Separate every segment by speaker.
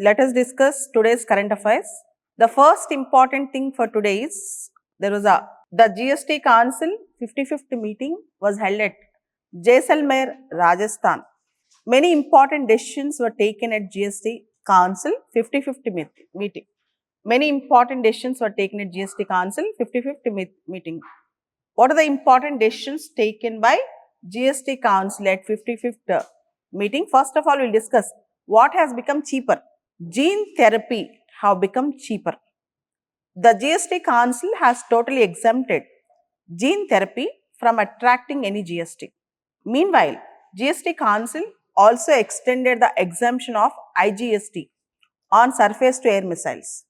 Speaker 1: let us discuss today's current affairs. The first important thing for today is the GST Council 55th meeting was held at Jaisalmer, Rajasthan. Many important decisions were taken at GST Council 55th meeting. Many important decisions were taken at GST Council 55th meeting. What are the important decisions taken by GST Council at 55th meeting? First of all, we'll discuss what has become cheaper. Gene therapy have become cheaper. The GST Council has totally exempted gene therapy from attracting any GST. Meanwhile, GST Council also extended the exemption of IGST on surface to air missiles.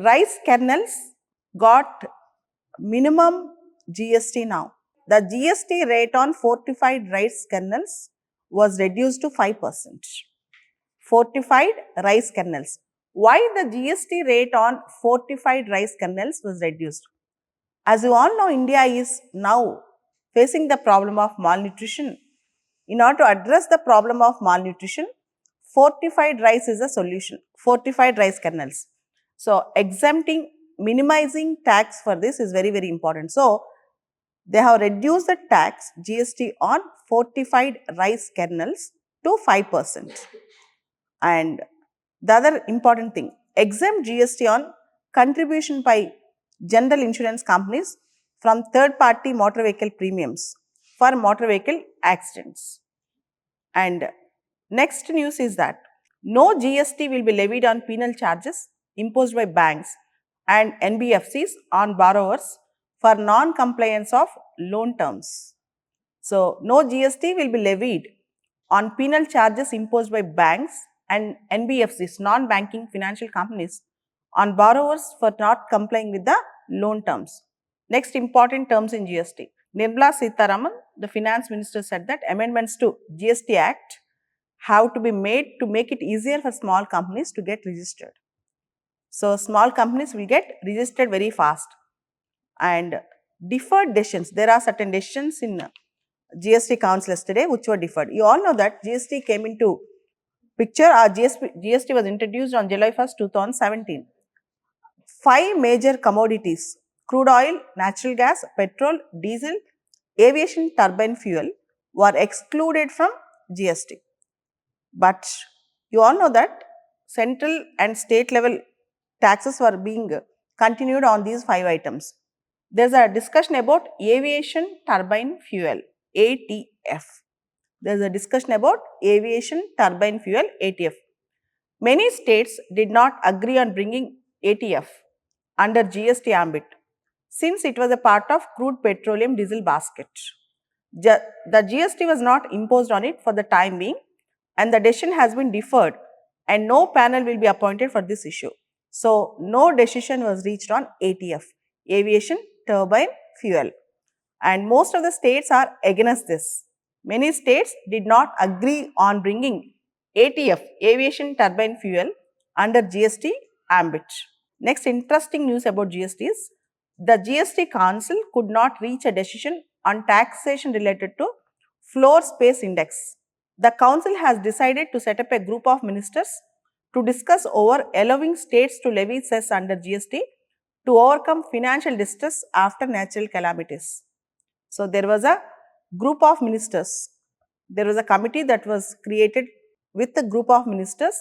Speaker 1: Rice kernels got minimum GST now. The GST rate on fortified rice kernels was reduced to 5%. Fortified rice kernels. Why the GST rate on fortified rice kernels was reduced? As you all know, India is now facing the problem of malnutrition. In order to address the problem of malnutrition, fortified rice is a solution. Fortified rice kernels. So, minimizing tax for this is very, very important. So, they have reduced the tax GST on fortified rice kernels to 5%. And the other important thing, exempt GST on contribution by general insurance companies from third party motor vehicle premiums for motor vehicle accidents. And next news is that no GST will be levied on penal charges imposed by banks and NBFCs on borrowers for non-compliance of loan terms. So, no GST will be levied on penal charges imposed by banks and NBFCs, non-banking financial companies, on borrowers for not complying with the loan terms. Next important terms in GST. Nirmala Sitharaman, the finance minister, said that amendments to GST Act have to be made to make it easier for small companies to get registered. So, small companies will get registered very fast. And deferred decisions, there are certain decisions in GST Council yesterday which were deferred. You all know that GST came into picture, GST was introduced on July 1st, 2017. 5 major commodities, crude oil, natural gas, petrol, diesel, aviation turbine fuel, were excluded from GST. But you all know that central and state level taxes were being continued on these 5 items. There is a discussion about aviation turbine fuel, ATF. There is a discussion about aviation turbine fuel, ATF. Many states did not agree on bringing ATF under GST ambit since it was a part of crude petroleum diesel basket. The GST was not imposed on it for the time being, and the decision has been deferred and no panel will be appointed for this issue. So, no decision was reached on ATF, aviation turbine fuel, and most of the states are against this. Many states did not agree on bringing ATF, aviation turbine fuel, under GST ambit. Next interesting news about GST is the GST Council could not reach a decision on taxation related to floor space index. The Council has decided to set up a group of ministers to discuss over allowing states to levy cess under GST to overcome financial distress after natural calamities. So, there was a group of ministers, there was a committee that was created with a group of ministers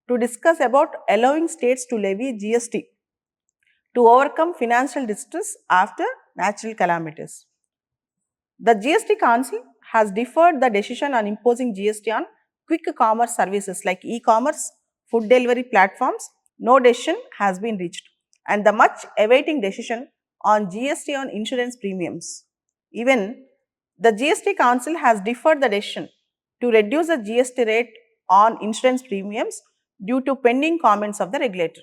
Speaker 1: to discuss about allowing states to levy GST to overcome financial distress after natural calamities. The GST Council has deferred the decision on imposing GST on quick commerce services like e-commerce, food delivery platforms. No decision has been reached, and the much awaiting decision on GST on insurance premiums. Even the GST Council has deferred the decision to reduce the GST rate on insurance premiums due to pending comments of the regulator.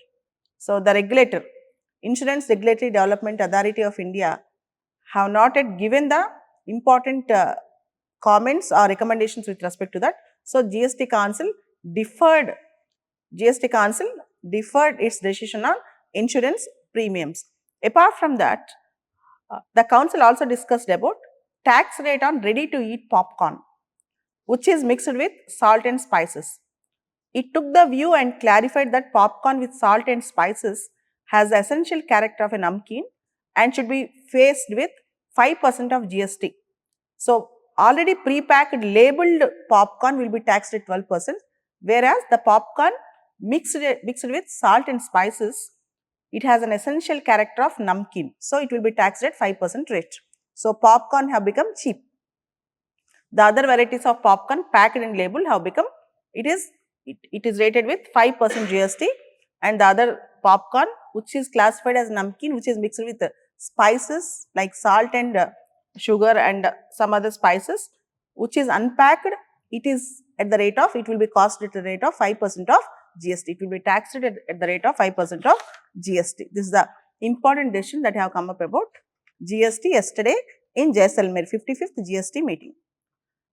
Speaker 1: So, the regulator, Insurance Regulatory Development Authority of India, have not yet given the important comments or recommendations with respect to that. So, GST Council deferred its decision on insurance premiums. Apart from that, the Council also discussed about tax rate on ready to eat popcorn, which is mixed with salt and spices. It took the view and clarified that popcorn with salt and spices has the essential character of a namkeen and should be faced with 5% of GST. So, already pre-packed labeled popcorn will be taxed at 12%, whereas the popcorn mixed with salt and spices, it has an essential character of namkeen. So, it will be taxed at 5% rate. So, popcorn have become cheap. The other varieties of popcorn packed and labeled have become, it is rated with 5% GST, and the other popcorn which is classified as namkeen, which is mixed with spices like salt and sugar and some other spices, which is unpacked, it is at the rate of, it will be cost at the rate of 5% of GST. It will be taxed at the rate of 5% of GST. This is the important decision that have come up about GST yesterday in Jaisalmer 55th GST meeting.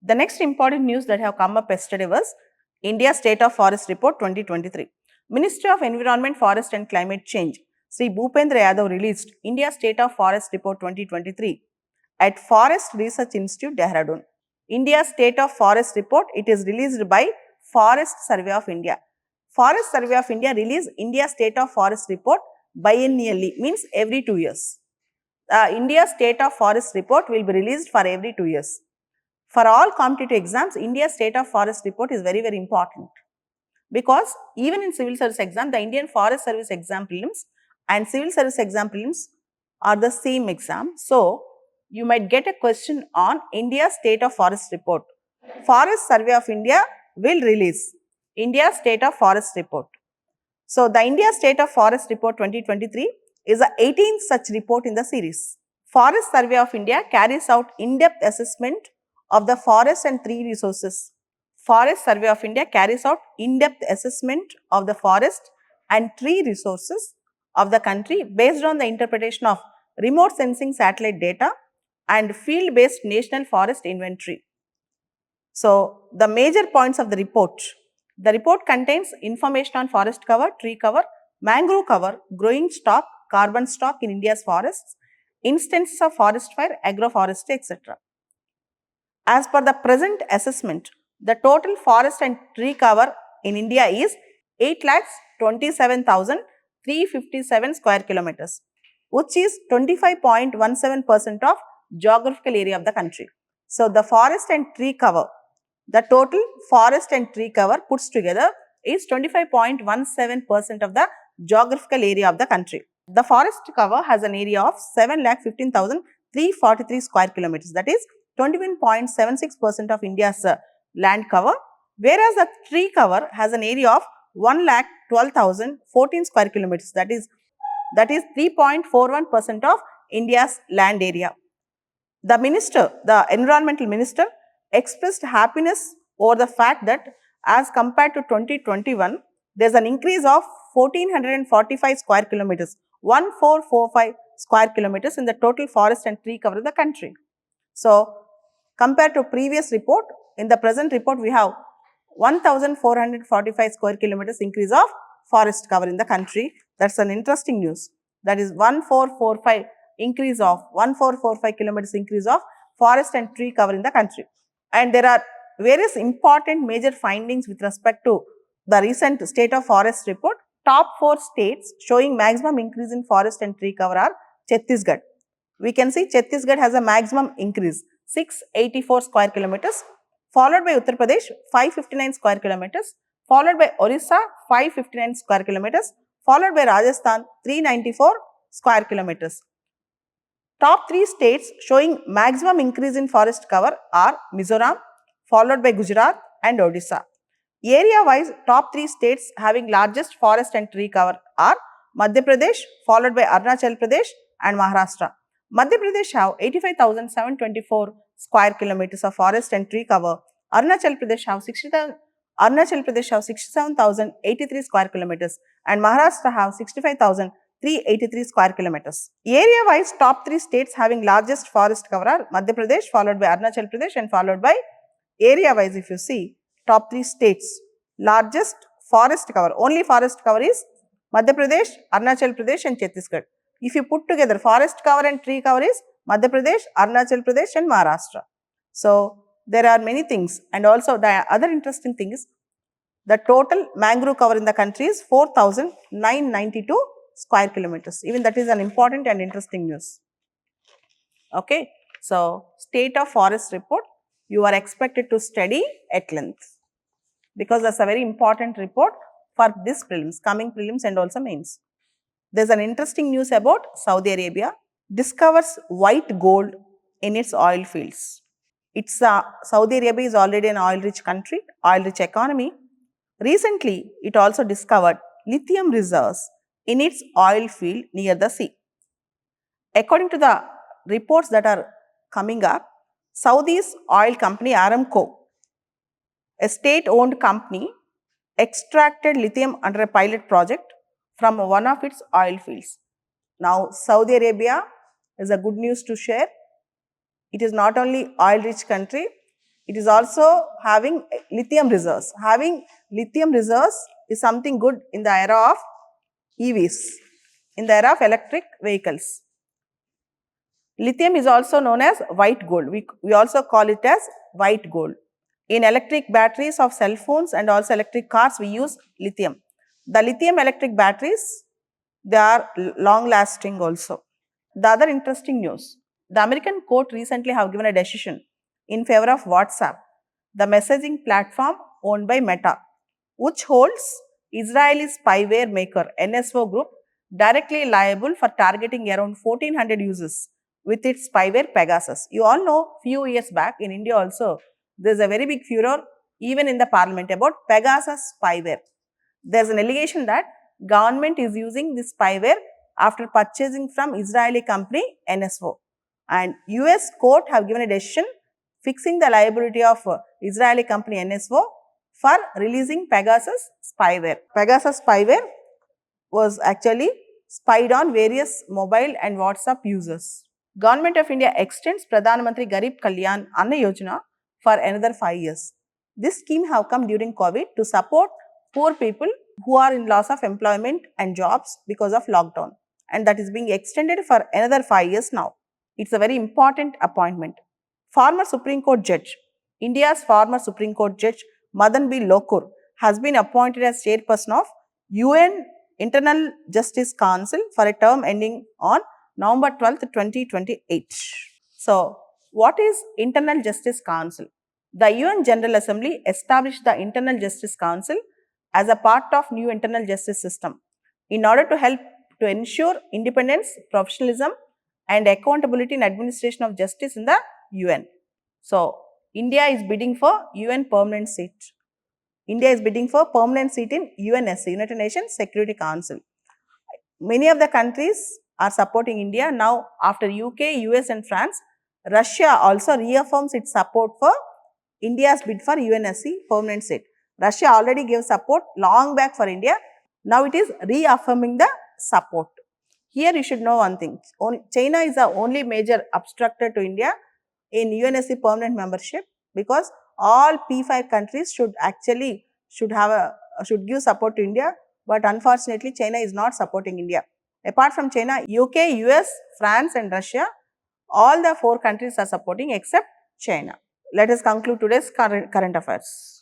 Speaker 1: The next important news that have come up yesterday was India State of Forest Report 2023. Ministry of Environment, Forest and Climate Change, Sri Bhupendra Yadav released India State of Forest Report 2023 at Forest Research Institute, Dehradun. India State of Forest Report, it is released by Forest Survey of India. Forest Survey of India release India State of Forest Report biennially, means every 2 years. India State of Forest Report will be released for every 2 years. For all competitive exams, India State of Forest Report is very, very important, because even in civil service exam, the Indian Forest Service exam prelims and civil service exam prelims are the same exam. So, you might get a question on India State of Forest Report. Forest Survey of India will release India State of Forest Report. So, the India State of Forest Report 2023 is the 18th such report in the series. Forest Survey of India carries out in-depth assessment of the forest and tree resources. Forest Survey of India carries out in-depth assessment of the forest and tree resources of the country based on the interpretation of remote sensing satellite data and field-based national forest inventory. So, the major points of the report. The report contains information on forest cover, tree cover, mangrove cover, growing stock, carbon stock in India's forests, instances of forest fire, agroforestry, etc. As per the present assessment, the total forest and tree cover in India is 8,27,357 square kilometers, which is 25.17% of geographical area of the country. So, the forest and tree cover, the total forest and tree cover puts together is 25.17% of the geographical area of the country. The forest cover has an area of 7,15,343 square kilometers, that is 21.76% of India's land cover, whereas the tree cover has an area of 1,12,014 square kilometers, that is 3.41% of India's land area. The minister, the environmental minister, expressed happiness over the fact that as compared to 2021, there is an increase of 1445 square kilometers, 1445 square kilometers in the total forest and tree cover of the country. So, compared to previous report, in the present report we have 1445 square kilometers increase of forest cover in the country. That is an interesting news. That is 1445 increase of 1445 kilometers increase of forest and tree cover in the country. And there are various important major findings with respect to the recent state of forest report. Top 4 states showing maximum increase in forest and tree cover are Chhattisgarh. We can see Chhattisgarh has a maximum increase 684 square kilometers, followed by Uttar Pradesh 559 square kilometers, followed by Orissa 559 square kilometers, followed by Rajasthan 394 square kilometers. Top 3 states showing maximum increase in forest cover are Mizoram, followed by Gujarat and Odisha. Area wise, top 3 states having largest forest and tree cover are Madhya Pradesh, followed by Arunachal Pradesh and Maharashtra. Madhya Pradesh have 85,724 square kilometers of forest and tree cover. Arunachal Pradesh have 67,083 square kilometers and Maharashtra have 65,383 square kilometers. Area wise, top 3 states having largest forest cover are Madhya Pradesh, followed by Arunachal Pradesh and followed by area wise, if you see, top 3 states largest forest cover, only forest cover is Madhya Pradesh, Arunachal Pradesh and Chhattisgarh. If you put together forest cover and tree cover is Madhya Pradesh, Arunachal Pradesh and Maharashtra. So, there are many things, and also the other interesting thing is The total mangrove cover in the country is 4,992 square kilometers. Even that is an important and interesting news. Okay. So, state of forest report, you are expected to study at length because that's a very important report for this prelims, coming prelims and also mains. There's an interesting news about Saudi Arabia discovers white gold in its oil fields. Saudi Arabia is already an oil-rich country, oil-rich economy. Recently, it also discovered lithium reserves in its oil field near the sea. According to the reports that are coming up, Saudi's oil company Aramco, a state-owned company, extracted lithium under a pilot project from one of its oil fields. Now, Saudi Arabia is a good news to share. It is not only oil-rich country, it is also having lithium reserves. Having lithium reserves is something good in the era of EVs, in the era of electric vehicles. Lithium is also known as white gold. We also call it as white gold. In electric batteries of cell phones and also electric cars, we use lithium. The lithium electric batteries, they are long lasting also. The other interesting news, the American court recently have given a decision in favor of WhatsApp, the messaging platform owned by Meta, which holds Israeli spyware maker NSO Group directly liable for targeting around 1400 users with its spyware Pegasus. You all know few years back in India also there is a very big furor even in the parliament about Pegasus spyware. There is an allegation that government is using this spyware after purchasing from Israeli company NSO, and US court have given a decision fixing the liability of Israeli company NSO for releasing Pegasus spyware. Pegasus spyware was actually spied on various mobile and WhatsApp users. Government of India extends Pradhan Mantri Garib Kalyan Anna Yojana for another 5 years. This scheme have come during COVID to support poor people who are in loss of employment and jobs because of lockdown, and that is being extended for another 5 years now. It's a very important appointment. Former Supreme Court Judge, India's former Supreme Court Judge Madan B. Lokur has been appointed as chairperson of UN Internal Justice Council for a term ending on November 12th, 2028. So, what is Internal Justice Council? The UN General Assembly established the Internal Justice Council as a part of new internal justice system in order to help to ensure independence, professionalism and accountability in administration of justice in the UN. So, India is bidding for UN permanent seat. India is bidding for permanent seat in UNSC, United Nations Security Council. Many of the countries are supporting India. Now, after UK, US and France, Russia also reaffirms its support for India's bid for UNSC permanent seat. Russia already gave support long back for India. Now, it is reaffirming the support. Here, you should know one thing. China is the only major obstructor to India in UNSC permanent membership, because all P5 countries should give support to India, but unfortunately China is not supporting India. Apart from China, UK, US, France and Russia, all the 4 countries are supporting except China. Let us conclude today's current affairs.